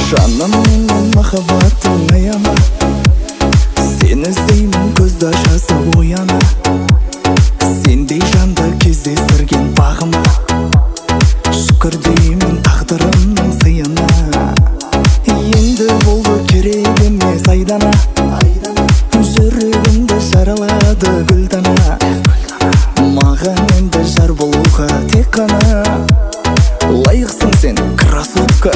Жаным менен махаббаттың аяма, сен іздеймін көзді ашасы ояна. Сендей жанды кездестірген бағыма, шүкір деймін тағдырымның сыйына. Енді болды керек емес айдана, жүрегімді жаралады гүлдана. Маған енді жар болуға тек қана лайықсың сен, красотка.